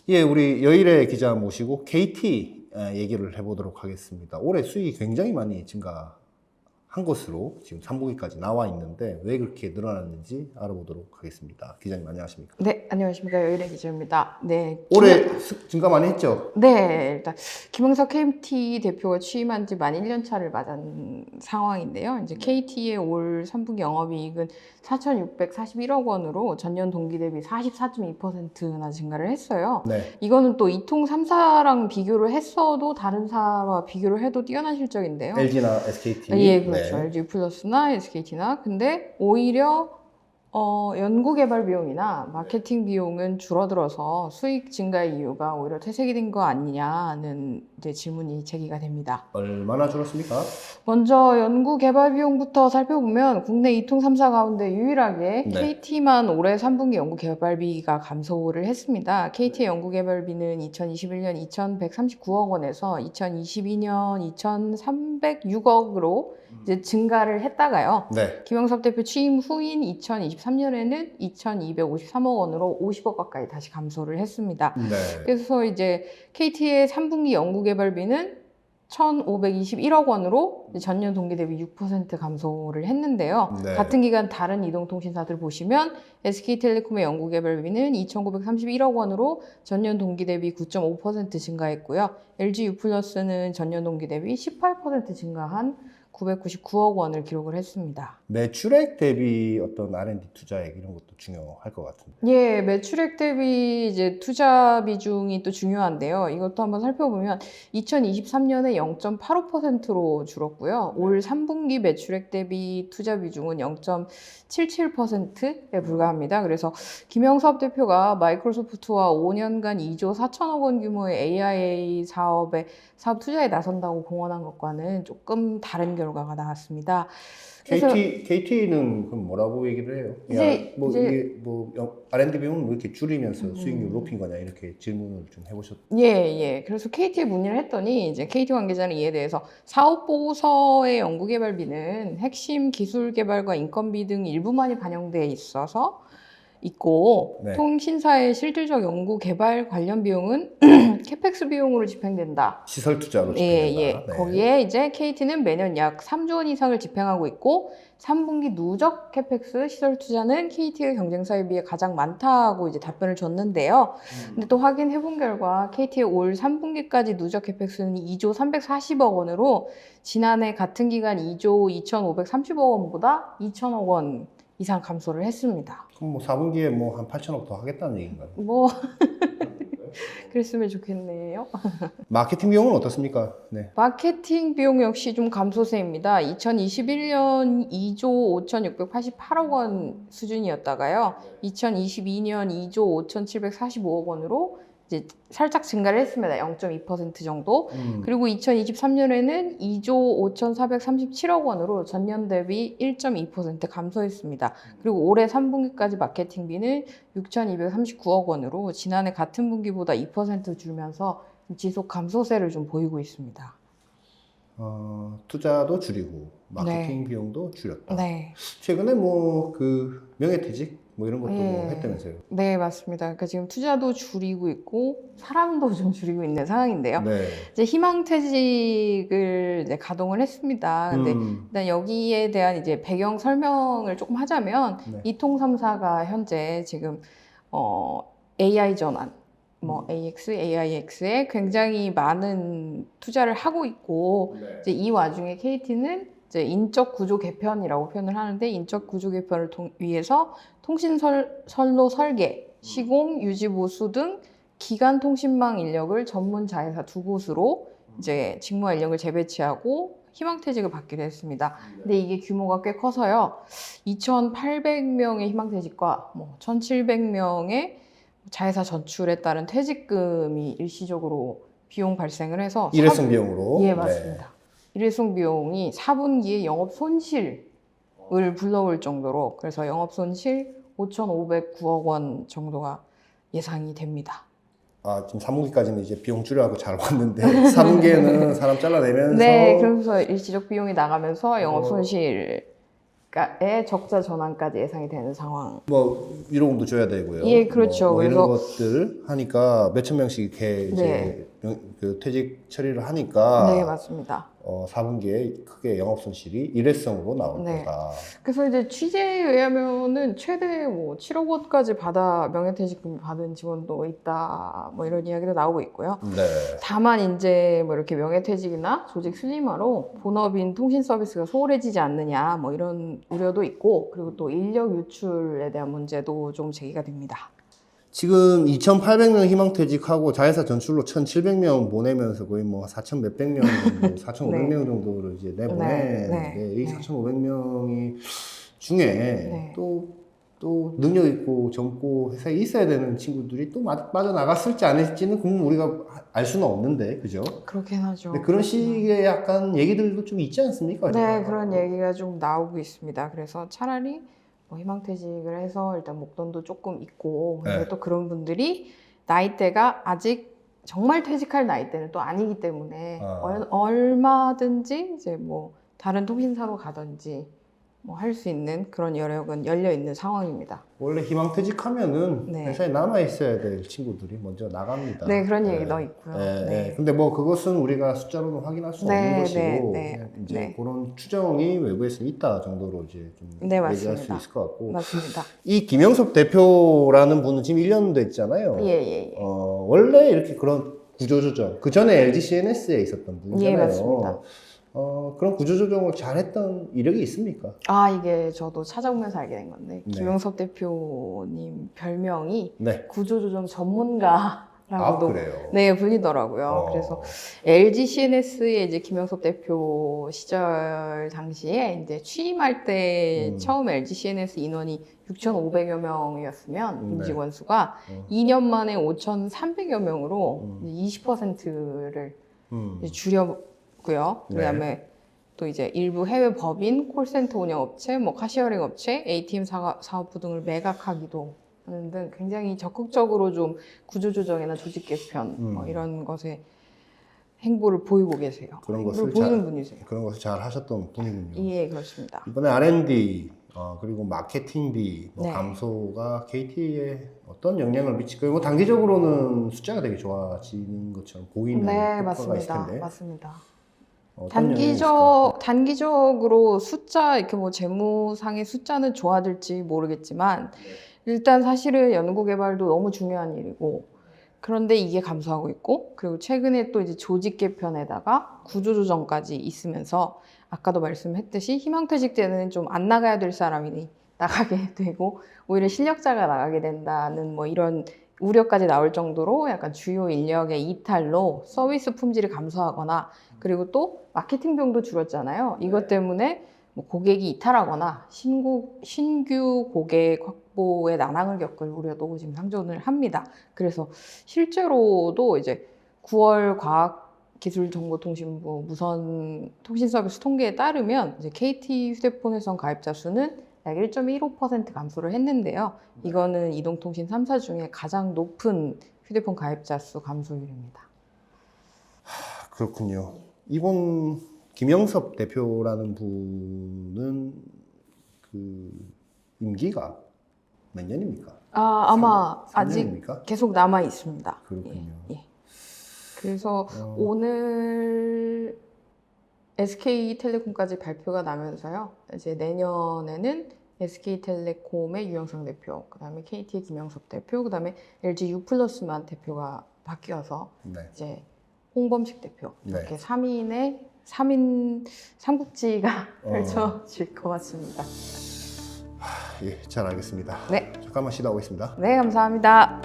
예, 우리 여일의 기자 모시고 KT 얘기를 해보도록 하겠습니다. 올해 수익이 굉장히 많이 증가한 것으로 지금 3분기까지 나와 있는데 왜 그렇게 늘어났는지 알아보도록 하겠습니다. 기자님 안녕하십니까? 네, 안녕하십니까. 여일의 기자입니다. 네. 올해 증가 많이 했죠? 네, 일단 김영석 KT 대표가 취임한 지 만 1년 차를 맞은 상황인데요. 이제 KT의 올 3분기 영업이익은 4,641억 원으로 전년 동기 대비 44.2%나 증가를 했어요. 네. 이거는 또 이통 3사랑 비교를 했어도 다른 사와 비교를 해도 뛰어난 실적인데요. LG나 SKT. 예, 그렇죠. 네. LG 플러스나 SKT나. 근데 오히려 연구개발 비용이나 마케팅 비용은 줄어들어서 수익 증가의 이유가 오히려 퇴색이 된 거 아니냐는 이제 질문이 제기가 됩니다. 얼마나 줄었습니까? 먼저 연구개발 비용부터 살펴보면 국내 이통 3사 가운데 유일하게 네. KT만 올해 3분기 연구개발비가 감소를 했습니다. KT의 연구개발비는 2021년 2,139억 원에서 2022년 2,306억으로 이제 증가를 했다가요. 네. 김영섭 대표 취임 후인 2023년에는 2,253억 원으로 50억 가까이 다시 감소를 했습니다. 네. 그래서 이제 KT의 3분기 연구개발비는 1,521억 원으로 전년 동기 대비 6% 감소를 했는데요. 네. 같은 기간 다른 이동통신사들 보시면 SK텔레콤의 연구개발비는 2,931억 원으로 전년 동기 대비 9.5% 증가했고요. LG유플러스는 전년 동기 대비 18% 증가한 999억 원을 기록을 했습니다. 매출액 대비 어떤 R&D 투자액 이런 것도 중요할 것 같은데. 예, 매출액 대비 이제 투자 비중이 또 중요한데요. 이것도 한번 살펴보면 2023년에 0.85%로 줄었고요. 올 3분기 매출액 대비 투자 비중은 0.77%에 불과합니다. 그래서 김영섭 대표가 마이크로소프트와 5년간 2조 4천억 원 규모의 AI 사업 투자에 나선다고 공언한 것과는 조금 다른 결과가 나왔습니다. KT는 그럼 뭐라고 얘기를 해요? 이제- 이게 R&D 비용은 뭐 이렇게 줄이면서 수익률 높인 거냐 이렇게 질문을 좀 해보셨. 예. 그래서 KT에 문의를 했더니 이제 KT 관계자는 이에 대해서 사업 보고서의 연구개발비는 핵심 기술 개발과 인건비 등 일부만이 반영돼 있어서 있고 네. 통신사의 실질적 연구 개발 관련 비용은 캐펙스 비용으로 집행된다. 시설 투자로 예. 집행된다. 네. 거기에 이제 KT는 매년 약 3조 원 이상을 집행하고 있고 3분기 누적 캐펙스 시설 투자는 KT의 경쟁사에 비해 가장 많다고 이제 답변을 줬는데요. 근데 또 확인해 본 결과 KT의 올 3분기까지 누적 캐펙스는 2조 340억 원으로 지난해 같은 기간 2조 2,530억 원보다 2천억 원 이상 감소를 했습니다. 그럼 뭐 4분기에 뭐 한 8천억 더 하겠다는 얘기인가요? 뭐 그랬으면 좋겠네요. 마케팅 비용은 어떻습니까? 네. 마케팅 비용 역시 좀 감소세입니다. 2021년 2조 5,688억 원 수준이었다가요. 2022년 2조 5,745억 원으로 이제 살짝 증가를 했습니다. 0.2% 정도. 그리고 2023년에는 2조 5,437억 원으로 전년 대비 1.2% 감소했습니다. 그리고 올해 3분기까지 마케팅비는 6,239억 원으로 지난해 같은 분기보다 2% 줄면서 지속 감소세를 좀 보이고 있습니다. 투자도 줄이고 마케팅 비용도 줄였다. 네. 최근에 뭐 그 명예퇴직 뭐 이런 것도 뭐 예. 했다면서요? 네, 맞습니다. 그러니까 지금 투자도 줄이고 있고 사람도 좀 줄이고 있는 상황인데요. 네. 이제 희망퇴직을 이제 가동을 했습니다. 근데 일단 여기에 대한 이제 배경 설명을 조금 하자면 네. 이통 3사가 현재 지금 AI 전환, 뭐 AX, AIX에 굉장히 많은 투자를 하고 있고 이제 이 와중에 KT는 이제 인적 구조 개편이라고 표현을 하는데 인적 구조 개편을 위해서 통신 선로 설계, 시공, 유지 보수 등 기간 통신망 인력을 전문 자회사 2곳으로 이제 직무와 인력을 재배치하고 희망퇴직을 받기로 했습니다. 근데 이게 규모가 꽤 커서요. 2,800명의 희망퇴직과 뭐 1,700명의 자회사 전출에 따른 퇴직금이 일시적으로 비용 발생을 해서 일회성 비용으로. 예, 맞습니다. 일회성 비용이 4분기에 영업 손실을 불러올 정도로 그래서 영업 손실 5,509억 원 정도가 예상이 됩니다. 지금 3분기까지는 이제 비용 줄여가고 잘 왔는데 4분기에는 사람 잘라내면서 네, 그러면서 일시적 비용이 나가면서 영업 손실이 의 적자 전환까지 예상이 되는 상황. 뭐 위로금도 줘야 되고요. 예, 그렇죠. 뭐 이런 그래서 것들 하니까 몇천 명씩 이렇게 이제 네. 그 퇴직 처리를 하니까 네, 맞습니다. 4분기에 크게 영업 손실이 일회성으로 나올 네. 거다. 그래서 이제 취재에 의하면은 최대 뭐 7억 원까지 명예퇴직금 받은 직원도 있다. 뭐 이런 이야기도 나오고 있고요. 네. 다만 이제 뭐 이렇게 명예퇴직이나 조직 슬림화로 본업인 통신 서비스가 소홀해지지 않느냐 뭐 이런 우려도 있고, 그리고 또 인력 유출에 대한 문제도 좀 제기가 됩니다. 지금 2,800명 희망퇴직하고 자회사 전출로 1,700명 보내면서 거의 뭐 4,000 몇백 명, 4,500명 정도를 이제 내보내는데 네. 이 4,500명이 중에 네. 또 능력 있고 젊고 회사에 있어야 되는 친구들이 또 빠져나갔을지 안 했을지는 그건 우리가 알 수는 없는데, 그죠? 그렇긴 하죠. 근데 그런 식의 약간 얘기들도 좀 있지 않습니까? 네, 그런 얘기가 좀 나오고 있습니다. 그래서 차라리 뭐 희망퇴직을 해서 일단 목돈도 조금 있고, 근데 네. 또 그런 분들이 나이대가 아직 정말 퇴직할 나이대는 또 아니기 때문에 얼마든지 이제 뭐 다른 통신사로 가든지 뭐 할 수 있는 그런 여력은 열려 있는 상황입니다. 원래 희망퇴직하면은 네. 회사에 남아 있어야 될 친구들이 먼저 나갑니다. 네, 그런 얘기도 있고요. 네. 네. 근데 뭐 그것은 우리가 숫자로는 확인할 수 네, 없는 것이고 네, 그냥 이제 네. 그런 추정이 외부에서 있다 정도로 이제 좀 네, 얘기할 수 맞습니다. 있을 것 같고, 맞습니다. 이 김영섭 대표라는 분은 지금 1년 됐잖아요. 예. 원래 이렇게 그런 구조조정, 그 전에 LG CNS에 있었던 분이잖아요. 예, 맞습니다. 그런 구조조정을 잘했던 이력이 있습니까? 아, 이게 저도 찾아보면서 알게 된 건데, 네. 김영섭 대표님 별명이 네. 구조조정 전문가라고도 그래요? 네, 불리더라고요. 그래서 LG CNS의 이제 김영섭 대표 시절 당시에 이제 취임할 때 처음 LG CNS 인원이 6,500여 명이었으면 임직원 수가 2년 만에 5,300여 명으로 20%를 줄였고요. 그다음에 또 이제 일부 해외 법인, 콜센터 운영업체, 뭐 카시어링 업체, ATM 사업부 등을 매각하기도 하는 등 굉장히 적극적으로 좀 구조조정이나 조직 개편 뭐 이런 것에 행보를 보이고 계세요. 그런 행보를 것을 보이는 분이세요. 그런 것을 잘 하셨던 분이군요. 예, 그렇습니다. 이번에 R&D 그리고 마케팅비 네. 감소가 KT에 어떤 영향을 미칠까요? 뭐 단기적으로는 숫자가 되게 좋아지는 것처럼 보이는 네, 효과가 있을 맞습니다. 텐데 맞습니다. 어떤 영향이 있을까요? 단기적으로 숫자, 이렇게 뭐 재무상의 숫자는 좋아질지 모르겠지만, 일단 사실은 연구개발도 너무 중요한 일이고, 그런데 이게 감소하고 있고, 그리고 최근에 또 이제 조직 개편에다가 구조조정까지 있으면서, 아까도 말씀했듯이 희망퇴직 때는 좀 안 나가야 될 사람이 나가게 되고, 오히려 실력자가 나가게 된다는 뭐 이런 우려까지 나올 정도로 약간 주요 인력의 이탈로 서비스 품질이 감소하거나, 그리고 또 마케팅 비용도 줄었잖아요. 이것 때문에 뭐 고객이 이탈하거나 신규 고객 확보에 난항을 겪을 우려도 지금 상존을 합니다. 그래서 실제로도 이제 9월 과학기술정보통신부 무선 통신서비스 통계에 따르면 이제 KT 휴대폰 회선 가입자 수는 약 1.15% 감소를 했는데요. 이거는 이동통신 3사 중에 가장 높은 휴대폰 가입자 수 감소율입니다. 그렇군요. 이번 김영섭 대표라는 분은 그 임기가 몇 년입니까? 아마 3 아직 년입니까? 계속 남아 있습니다. 그렇군요. 예. 그래서 오늘 SK텔레콤까지 발표가 나면서요. 이제 내년에는 SK텔레콤의 유영상 대표, 그다음에 KT의 김영섭 대표, 그다음에 LG U+만 대표가 바뀌어서 네. 이제 홍범식 대표 이렇게 네. 3인 삼국지가 펼쳐질 것 같습니다. 예, 잘 알겠습니다. 네. 잠깐만 쉬다 오겠습니다. 네, 감사합니다.